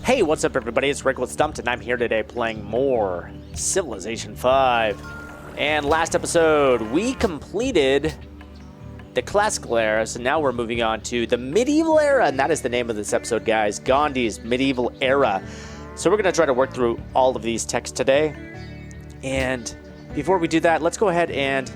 Hey, what's up everybody? It's Rick with Stumpt, and I'm here today playing more Civilization 5. And last episode, we completed the classical era, so now we're moving on to the medieval era, and that is the name of this episode, guys. Gandhi's medieval era. So we're going to try to work through all of these texts today. And before we do that, let's go ahead and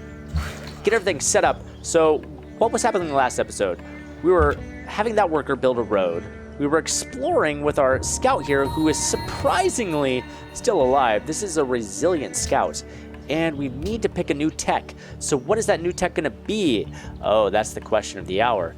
get everything set up. So what was happening in the last episode? We were having that worker build a road. We were exploring with our scout here, who is surprisingly still alive. This is a resilient scout, and we need to pick a new tech. So what is that new tech going to be? Oh, that's the question of the hour.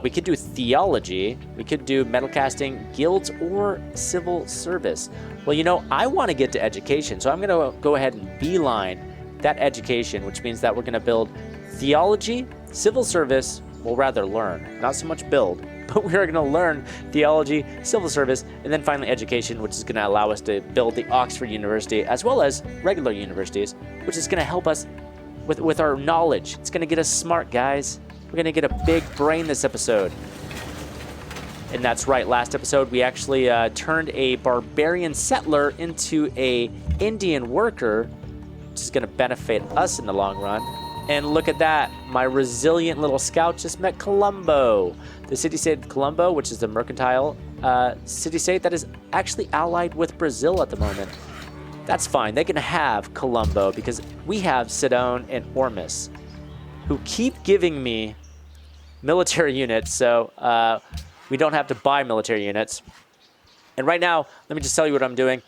We could do theology, we could do metal casting, guilds, or civil service. Well, you know, I want to get to education, so I'm going to go ahead and beeline that education, which means that we're going to build theology, civil service, well, rather learn, not so much build. But we're going to learn theology, civil service, and then finally education, which is going to allow us to build the Oxford University as well as regular universities, which is going to help us with our knowledge. It's going to get us smart, guys. We're going to get a big brain this episode. And that's right, last episode we actually turned a barbarian settler into a Indian worker, which is going to benefit us in the long run. And look at that, my resilient little scout just met Colombo. The city-state of Colombo, which is the mercantile city-state that is actually allied with Brazil at the moment. That's fine, they can have Colombo because we have Sidon and Ormus, who keep giving me military units, so we don't have to buy military units. And right now, let me just tell you what I'm doing.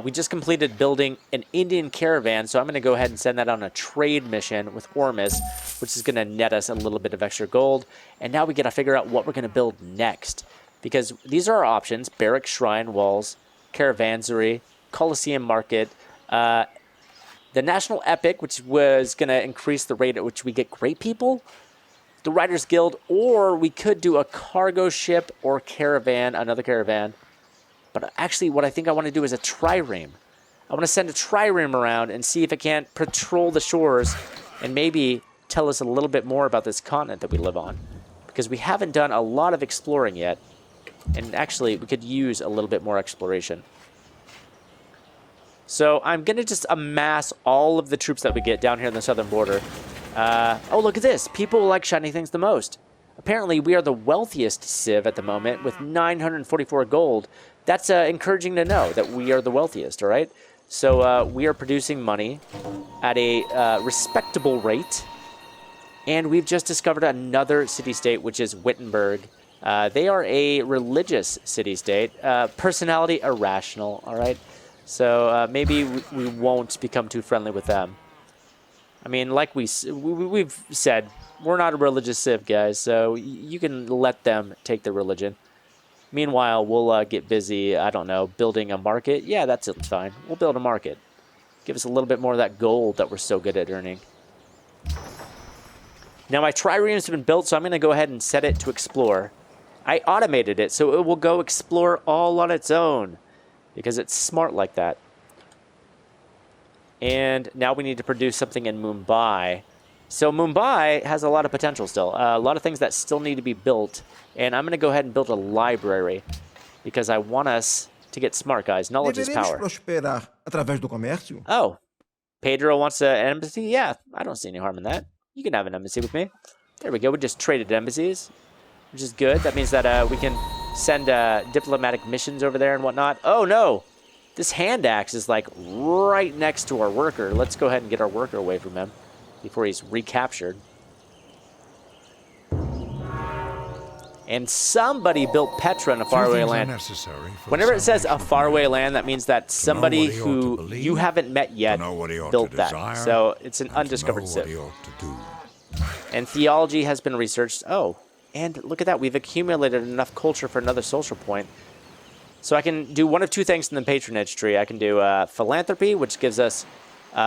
We just completed building an Indian caravan, so I'm going to go ahead and send that on a trade mission with Ormus, which is going to net us a little bit of extra gold. And now we got to figure out what we're going to build next, because these are our options: barrack, shrine, walls, caravansary, Colosseum market, the National Epic, which was going to increase the rate at which we get great people, the Riders Guild, or we could do a cargo ship or caravan, another caravan. But actually, what I think I want to do is a trireme. I want to send a trireme around and see if it can't patrol the shores and maybe tell us a little bit more about this continent that we live on. Because we haven't done a lot of exploring yet. And actually, we could use a little bit more exploration. So I'm going to just amass all of the troops that we get down here on the southern border. Oh, look at this. People like shiny things the most. Apparently, we are the wealthiest civ at the moment with 944 gold. That's encouraging to know that we are the wealthiest, all right? So we are producing money at a respectable rate. And we've just discovered another city-state, which is Wittenberg. They are a religious city-state. Personality irrational, all right? So maybe we won't become too friendly with them. I mean, like we've said, we're not a religious civ, guys, so you can let them take their religion. Meanwhile, we'll get busy, I don't know, building a market. Yeah, that's fine. We'll build a market. Give us a little bit more of that gold that we're so good at earning. Now, my triremes have been built, so I'm going to go ahead and set it to explore. I automated it, so it will go explore all on its own, because it's smart like that. And now we need to produce something in Mumbai. So Mumbai has a lot of potential still. A lot of things that still need to be built. And I'm going to go ahead and build a library because I want us to get smart, guys. Knowledge is power. Prosperar através do comércio? Oh, Pedro wants an embassy? Yeah, I don't see any harm in that. You can have an embassy with me. There we go. We just traded embassies, which is good. That means that we can send diplomatic missions over there and whatnot. Oh, no. This hand axe is like right next to our worker. Let's go ahead and get our worker away from him before he's recaptured. And somebody built Petra in a faraway land. Whenever it says a faraway land, that means that somebody who you haven't met yet built that. So it's an undiscovered civ. And theology has been researched. Oh, and look at that. We've accumulated enough culture for another social point. So I can do one of two things in the patronage tree. I can do philanthropy, which gives us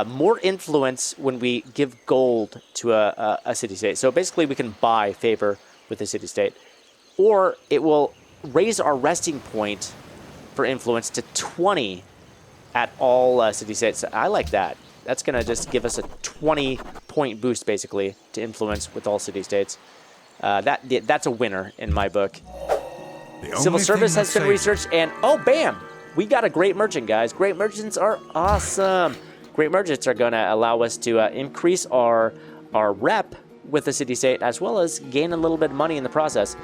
more influence when we give gold to a city-state. So basically we can buy favor with the city-state. Or it will raise our resting point for influence to 20 at all city-states. I like that. That's going to just give us a 20-point boost, basically, to influence with all city-states. That's a winner in my book. Civil service has been researched, and oh, bam! We got a great merchant, guys. Great merchants are awesome. Great merchants are going to allow us to increase our rep with the city-state, as well as gain a little bit of money in the process.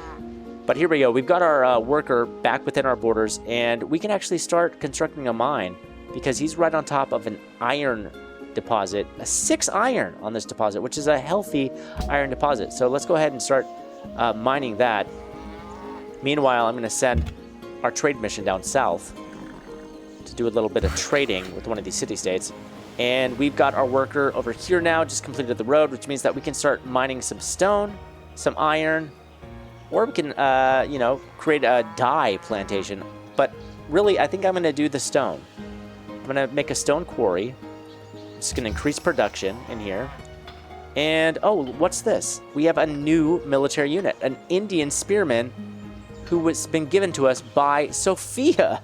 But here we go. We've got our worker back within our borders, and we can actually start constructing a mine because he's right on top of an iron deposit, a 6 iron on this deposit, which is a healthy iron deposit. So let's go ahead and start mining that. Meanwhile, I'm going to send our trade mission down south to do a little bit of trading with one of these city-states. And we've got our worker over here now, just completed the road, which means that we can start mining some stone, some iron, or we can, create a dye plantation. But really, I think I'm going to do the stone. I'm going to make a stone quarry. It's going to increase production in here. And, oh, what's this? We have a new military unit, an Indian spearman who has been given to us by Sophia.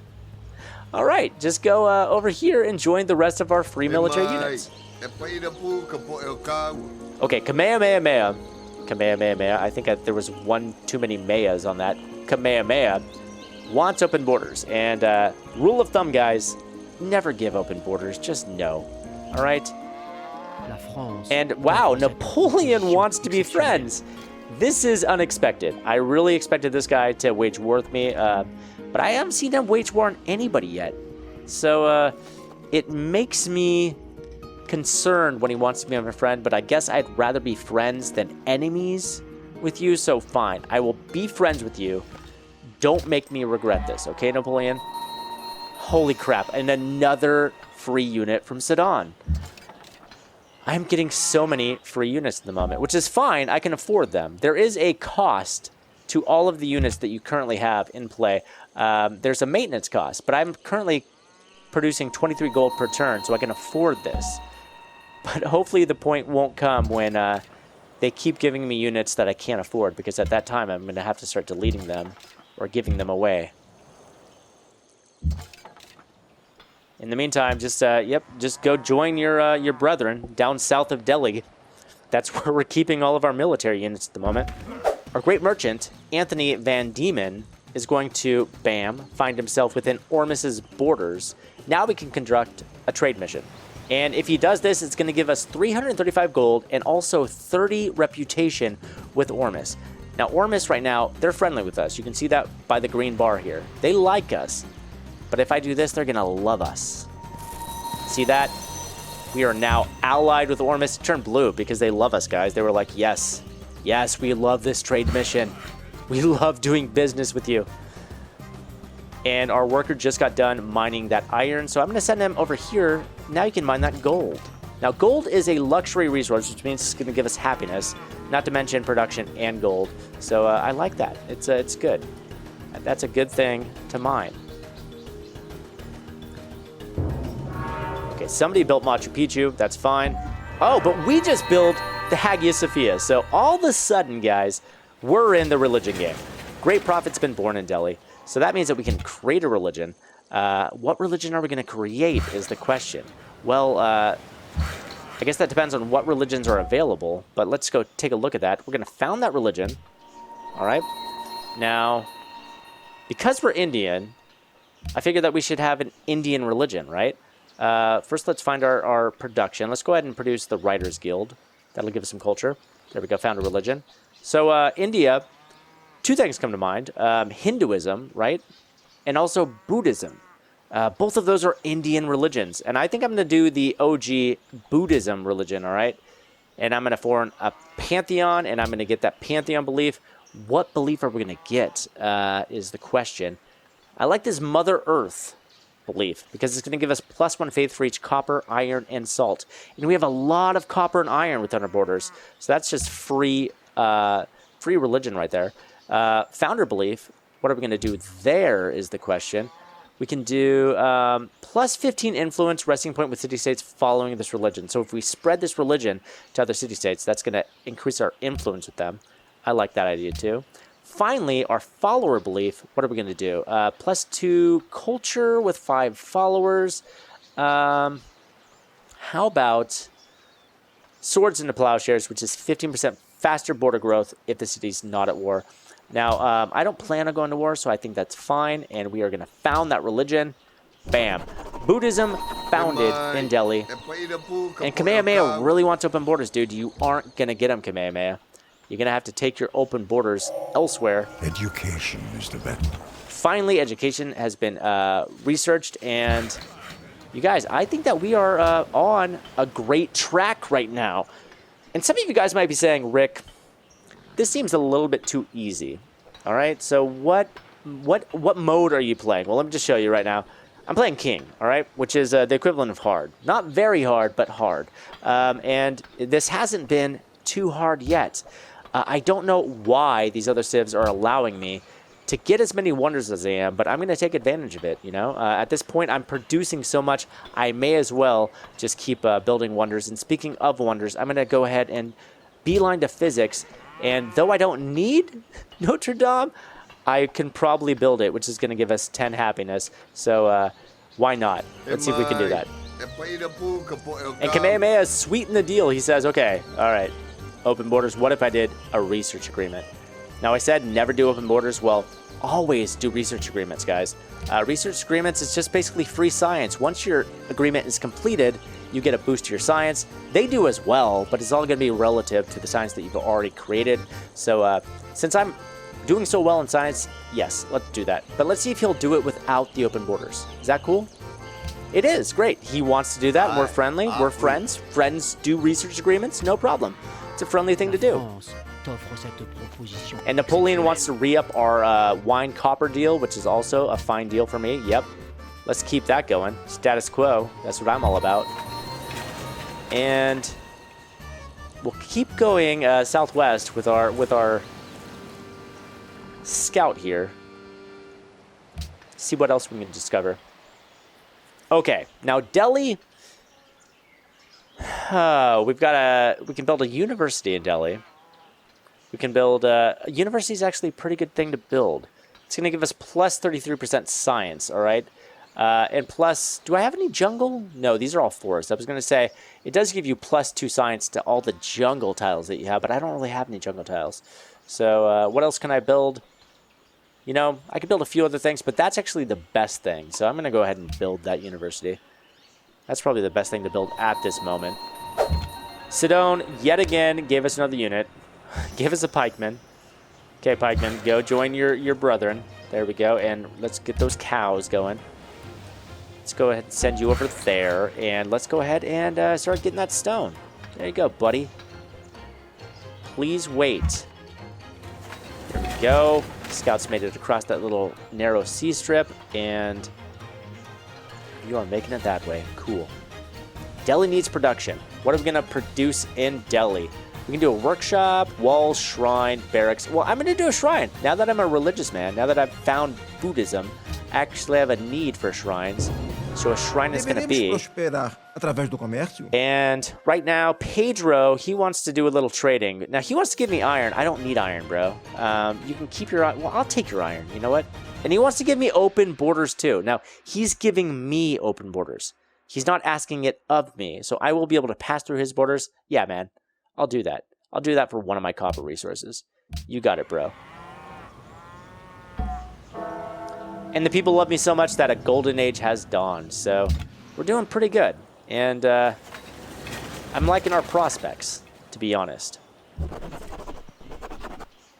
All right, just go over here and join the rest of our free military units. Okay, Kamehameha. Kamehameha. I think there was one too many mayas on that. Kamehameha wants open borders. And rule of thumb, guys, never give open borders. Just no. All right? And wow, Napoleon wants to be friends. This is unexpected. I really expected this guy to wage war with me, but I haven't seen him wage war on anybody yet. So it makes me concerned when he wants to be my friend, but I guess I'd rather be friends than enemies with you, so fine. I will be friends with you. Don't make me regret this, okay, Napoleon? Holy crap, and another free unit from Sudan. I'm getting so many free units at the moment, which is fine. I can afford them. There is a cost to all of the units that you currently have in play. There's a maintenance cost, but I'm currently producing 23 gold per turn, so I can afford this. But hopefully the point won't come when they keep giving me units that I can't afford, because at that time I'm going to have to start deleting them or giving them away. In the meantime, just go join your brethren down south of Delhi. That's where we're keeping all of our military units at the moment. Our great merchant, Anthony Van Diemen, is going to, bam, find himself within Ormus's borders. Now we can conduct a trade mission. And if he does this, it's going to give us 335 gold and also 30 reputation with Ormus. Now, Ormus right now, they're friendly with us. You can see that by the green bar here. They like us. But if I do this, they're going to love us. See that? We are now allied with Ormus. It turned blue because they love us, guys. They were like, yes, yes, we love this trade mission. We love doing business with you. And our worker just got done mining that iron. So I'm going to send him over here. Now you can mine that gold. Now, gold is a luxury resource, which means it's going to give us happiness, not to mention production and gold. So I like that. It's good. That's a good thing to mine. Okay, somebody built Machu Picchu. That's fine. Oh, but we just built the Hagia Sophia. So all of a sudden, guys, we're in the religion game. Great prophet's been born in Delhi. So that means that we can create a religion. What religion are we going to create is the question. Well, I guess that depends on what religions are available. But let's go take a look at that. We're going to found that religion. All right. Now, because we're Indian, I figured that we should have an Indian religion, right? First, let's find our production. Let's go ahead and produce the Writers Guild. That'll give us some culture. There we go, found a religion. So India, two things come to mind. Hinduism, right? And also Buddhism. Both of those are Indian religions. And I think I'm going to do the OG Buddhism religion, all right? And I'm going to form a pantheon, and I'm going to get that pantheon belief. What belief are we going to get is the question. I like this Mother Earth belief because it's going to give us +1 faith for each copper, iron, and salt. And we have a lot of copper and iron within our borders. So that's just free religion right there. Founder belief, what are we going to do there is the question. We can do +15 influence resting point with city-states following this religion. So if we spread this religion to other city-states, that's going to increase our influence with them. I like that idea too. Finally, our follower belief, what are we going to do? +2 culture with 5 followers. How about swords into plowshares, which is 15% faster border growth if the city's not at war. Now, I don't plan on going to war, so I think that's fine. And we are going to found that religion. Bam. Buddhism founded in Delhi. And Kamehameha really wants open borders, dude. You aren't going to get them, Kamehameha. You're going to have to take your open borders elsewhere. Education is the bet. Finally, education has been researched. And you guys, I think that we are on a great track right now. And some of you guys might be saying, Rick, this seems a little bit too easy. All right, so what mode are you playing? Well, let me just show you right now. I'm playing King, all right, which is the equivalent of hard. Not very hard, but hard. And this hasn't been too hard yet. I don't know why these other civs are allowing me to get as many wonders as I am, but I'm going to take advantage of it, you know? At this point, I'm producing so much, I may as well just keep building wonders. And speaking of wonders, I'm going to go ahead and beeline to physics. And though I don't need Notre Dame, I can probably build it, which is going to give us 10 happiness. So why not? Let's see if we can do that. And Kamehameha sweetened the deal. He says, okay, all right, open borders. What if I did a research agreement? Now, I said never do open borders. Well, always do research agreements, guys. Research agreements is just basically free science. Once your agreement is completed, you get a boost to your science. They do as well, but it's all going to be relative to the science that you've already created. So since I'm doing so well in science, yes, let's do that. But let's see if he'll do it without the open borders. Is that cool? It is. Great. He wants to do that. We're friendly. We're friends. Friends do research agreements. No problem. It's a friendly thing to do. And Napoleon wants to re-up our wine copper deal, which is also a fine deal for me. Yep. Let's keep that going. Status quo. That's what I'm all about. And we'll keep going southwest with our scout here. See what else we can discover. Okay, now Delhi. We can build a university in Delhi. We can build a university is actually a pretty good thing to build. It's going to give us plus 33% science. All right. And plus, do I have any jungle? No, these are all forests. I was going to say, it does give you plus 2 science to all the jungle tiles that you have, but I don't really have any jungle tiles. So what else can I build? You know, I could build a few other things, but that's actually the best thing. So I'm going to go ahead and build that university. That's probably the best thing to build at this moment. Sidon, yet again, gave us another unit. Give us a pikeman. Okay, pikeman, go join your brethren. There we go, and let's get those cows going. Let's go ahead and send you over there, and let's go ahead and start getting that stone. There you go, buddy. Please wait. There we go. Scouts made it across that little narrow sea strip, and you are making it that way. Cool. Delhi needs production. What are we going to produce in Delhi? We can do a workshop, walls, shrine, barracks. Well, I'm going to do a shrine. Now that I'm a religious man, now that I've found Buddhism, I actually have a need for shrines. So a shrine is going to be. prosperar através do comércio? And right now, Pedro, he wants to do a little trading. Now, he wants to give me iron. I don't need iron, bro. You can keep your iron. Well, I'll take your iron. You know what? And he wants to give me open borders, too. Now, he's giving me open borders. He's not asking it of me. So I will be able to pass through his borders. Yeah, man. I'll do that. I'll do that for one of my copper resources. You got it, bro. And the people love me so much that a golden age has dawned. So we're doing pretty good. And I'm liking our prospects, to be honest.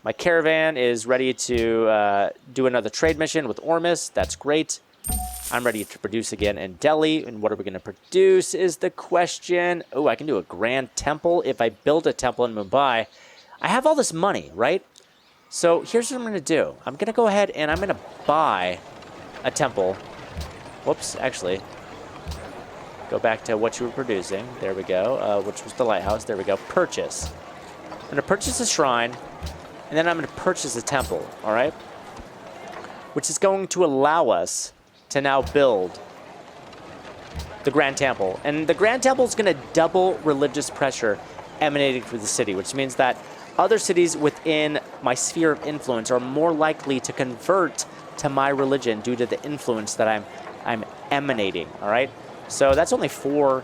My caravan is ready to do another trade mission with Ormus. That's great. I'm ready to produce again in Delhi. And what are we going to produce is the question. Oh, I can do a grand temple if I build a temple in Mumbai. I have all this money, right? So here's what I'm going to do. I'm going to go ahead and I'm going to buy a temple. Whoops, actually. Go back to what you were producing. There we go. Which was the lighthouse. There we go. Purchase. I'm going to purchase a shrine. And then I'm going to purchase a temple. All right? Which is going to allow us to now build the Grand Temple. And the Grand Temple is going to double religious pressure emanating from the city, which means that other cities within my sphere of influence are more likely to convert to my religion due to the influence that I'm emanating, all right? So that's only 4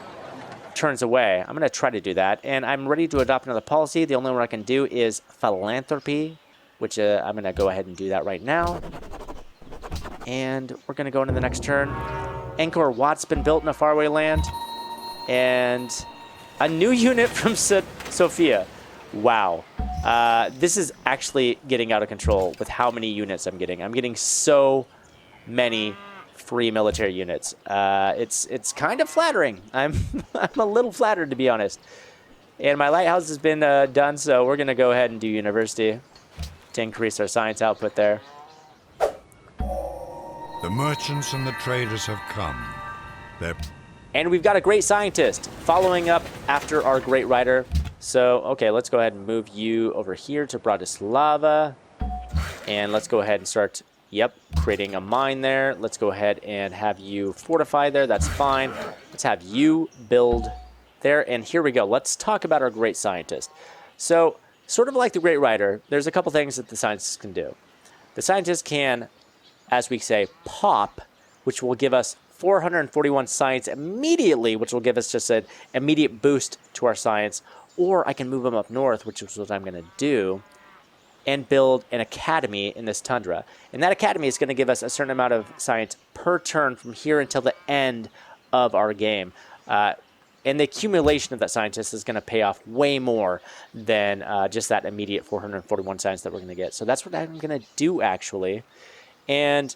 turns away. I'm going to try to do that, and I'm ready to adopt another policy. The only one I can do is philanthropy. which I'm going to go ahead and do that right now. And we're going to go into the next turn. Angkor Wat's been built in a faraway land. And a new unit from Sofia. Wow. This is actually getting out of control with how many units I'm getting. I'm getting so many free military units. It's kind of flattering. I'm a little flattered, to be honest. And my lighthouse has been done, so we're going to go ahead and do university to increase our science output there. The merchants and the traders have come. And we've got a great scientist following up after our great writer. So, okay, let's go ahead and move you over here to Bratislava. And let's go ahead and start, creating a mine there. Let's go ahead and have you fortify there. That's fine. Let's have you build there. And here we go. Let's talk about our great scientist. So, sort of like the great writer, there's a couple things that the scientist can do. The scientist can, as we say, pop, which will give us 441 science immediately, which will give us just an immediate boost to our science. Or I can move them up north, which is what I'm going to do, and build an academy in this tundra. And that academy is going to give us a certain amount of science per turn from here until the end of our game. And the accumulation of that scientist is going to pay off way more than just that immediate 441 science that we're going to get. So that's what I'm going to do, actually. And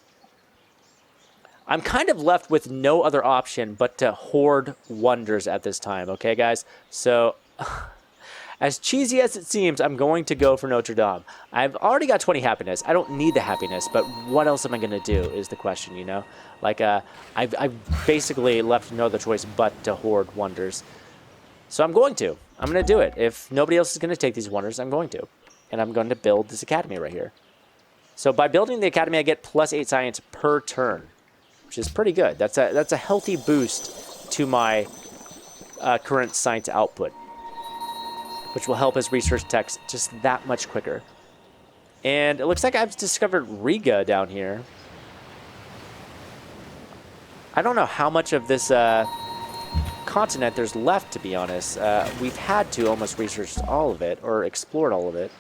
I'm kind of left with no other option but to hoard wonders at this time, okay, guys? So, as cheesy as it seems, I'm going to go for Notre Dame. I've already got 20 happiness. I don't need the happiness, but what else am I going to do is the question, you know? Like, I've basically left no other choice but to hoard wonders. So I'm going to do it. If nobody else is going to take these wonders, I'm going to. And I'm going to build this academy right here. So by building the academy, I get +8 science per turn, which is pretty good. That's a healthy boost to my current science output, which will help us research text just that much quicker. And it looks like I've discovered Riga down here. I don't know how much of this continent there's left, to be honest. We've had to almost research all of it, or explored all of it.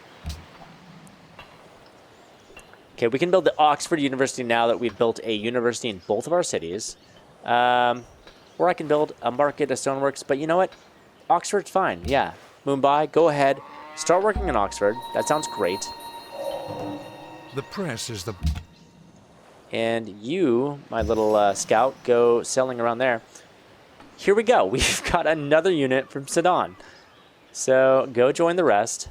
Okay, we can build the Oxford University now that we've built a university in both of our cities. Or I can build a market, a stoneworks, but you know what? Oxford's fine, yeah. Mumbai, go ahead. Start working in Oxford. That sounds great. The press is the... And you, my little scout, go sailing around there. Here we go. We've got another unit from Sudan. So go join the rest.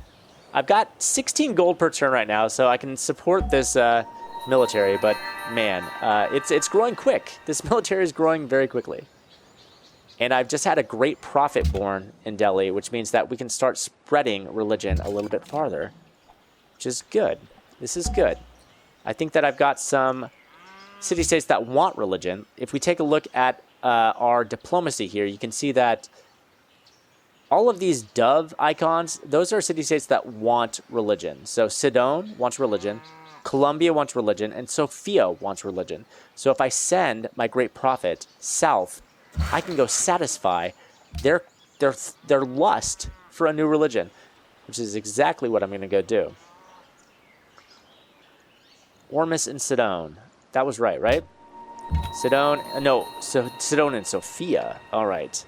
I've got 16 gold per turn right now, so I can support this military. But man, it's growing quick. This military is growing very quickly. And I've just had a great prophet born in Delhi, which means that we can start spreading religion a little bit farther, which is good. This is good. I think that I've got some city-states that want religion. If we take a look at our diplomacy here, you can see that all of these dove icons, those are city-states that want religion. So Sidon wants religion, Colombia wants religion, and Sofia wants religion. So if I send my great prophet south, I can go satisfy their lust for a new religion, which is exactly what I'm going to go do. Ormus and Sidon. That was right? Sidon, no, so Sidon and Sofia. All right.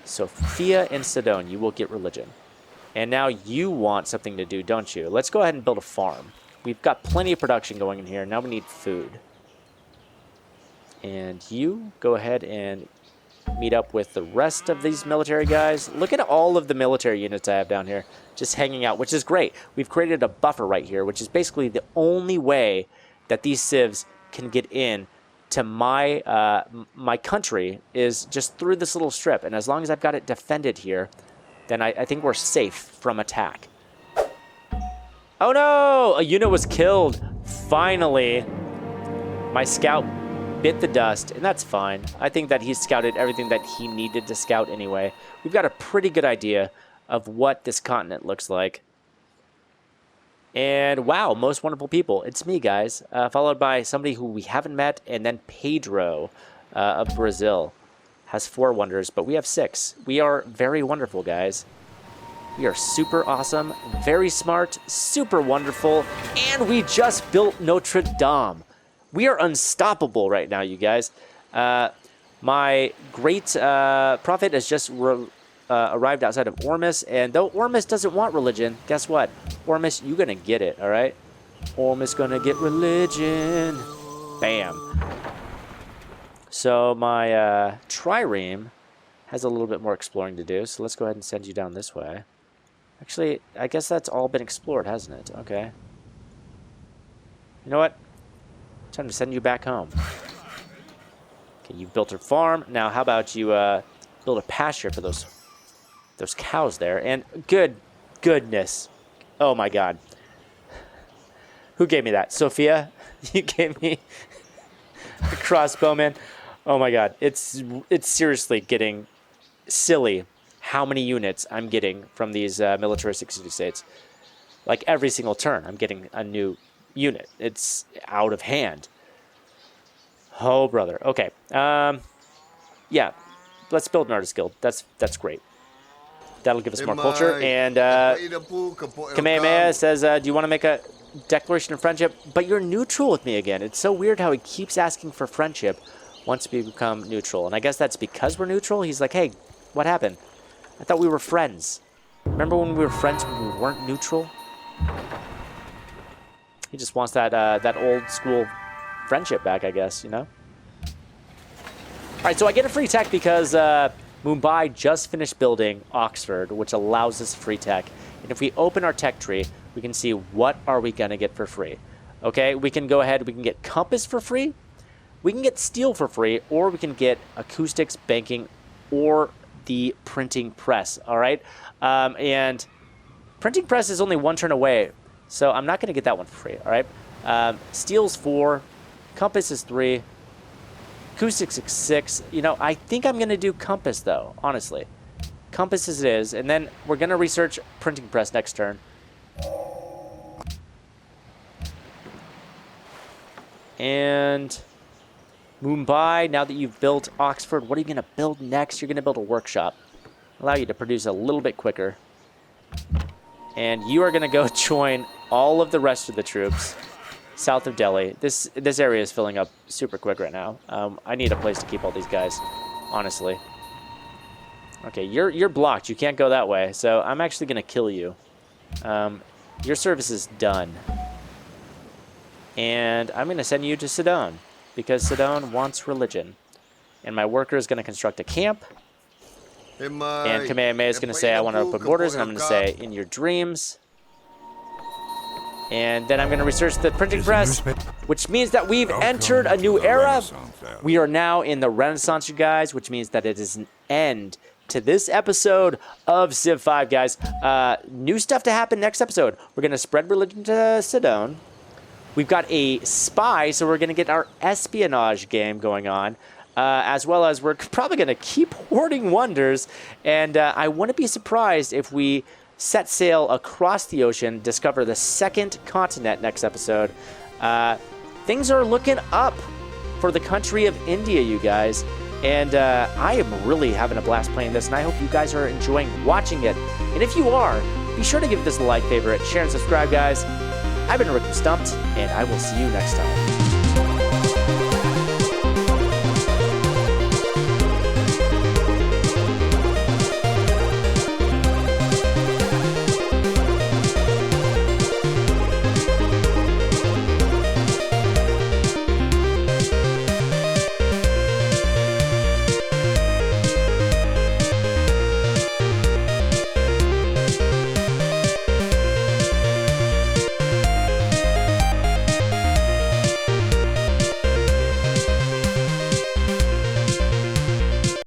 Sofia and Sidon, you will get religion. And now you want something to do, don't you? Let's go ahead and build a farm. We've got plenty of production going in here. Now we need food. And you go ahead and meet up with the rest of these military guys. Look at all of the military units I have down here just hanging out, which is great. We've created a buffer right here, which is basically the only way that these civs can get in to my my country is just through this little strip. And as long as I've got it defended here, then I think we're safe from attack. Oh no! A unit was killed. Finally, my scout bit the dust, and that's fine. I think that he's scouted everything that he needed to scout anyway. We've got a pretty good idea of what this continent looks like. And wow, most wonderful people. It's me, guys. Followed by somebody who we haven't met, and then Pedro of Brazil has 4 wonders, but we have 6. We are very wonderful, guys. We are super awesome, very smart, super wonderful, and we just built Notre Dame. We are unstoppable right now, you guys. My great prophet has just arrived outside of Ormus, and though Ormus doesn't want religion, guess what? Ormus, you're gonna get it, all right? Ormus gonna get religion. Bam. So my trireme has a little bit more exploring to do, so let's go ahead and send you down this way. Actually, I guess that's all been explored, hasn't it? Okay. You know what? Time to send you back home. Okay, you built a farm. Now, how about you build a pasture for those cows there? And goodness. Oh, my God. Who gave me that? Sophia? You gave me a crossbowman? Oh, my God. It's seriously getting silly how many units I'm getting from these militaristic city-states. Like every single turn, I'm getting a new unit. It's out of hand. Oh, brother. Okay. Yeah. Let's build an artist guild. That's great. That'll give us more culture. And Kamehameha says, do you want to make a declaration of friendship? But you're neutral with me again. It's so weird how he keeps asking for friendship once we become neutral. And I guess that's because we're neutral. He's like, hey, what happened? I thought we were friends. Remember when we were friends when we weren't neutral? He just wants that old school friendship back, I guess, you know? All right, so I get a free tech because Mumbai just finished building Oxford, which allows us free tech. And if we open our tech tree, we can see what are we going to get for free. Okay, we can go ahead, we can get compass for free, we can get steel for free, or we can get acoustics, banking, or the printing press, all right? And printing press is only one turn away, so I'm not going to get that one for free, all right? Steel's 4, compass is 3, acoustics is 6. You know, I think I'm going to do compass, though, honestly. Compass as it is, and then we're going to research printing press next turn. And Mumbai, now that you've built Oxford, what are you going to build next? You're going to build a workshop. Allow you to produce a little bit quicker. And you are going to go join all of the rest of the troops south of Delhi. This area is filling up super quick right now. I need a place to keep all these guys, honestly. Okay, you're blocked. You can't go that way, so I'm actually going to kill you. Your service is done. And I'm going to send you to Sidon, because Sidon wants religion. And my worker is going to construct a camp. And Kamehameha is going to say, I want to open borders, and I'm going to say, in your dreams. And then I'm going to research the printing press, which means that we've entered a new era. We are now in the Renaissance, you guys, which means that it is an end to this episode of Civ 5, guys. New stuff to happen next episode. We're going to spread religion to Sidon. We've got a spy, so we're going to get our espionage game going on. As well as we're probably going to keep hoarding wonders. And I wouldn't be surprised if we set sail across the ocean, discover the second continent next episode. Things are looking up for the country of India, you guys. And I am really having a blast playing this, and I hope you guys are enjoying watching it. And if you are, be sure to give this a like, favorite, share, and subscribe, guys. I've been Rick from Stumpt, and I will see you next time.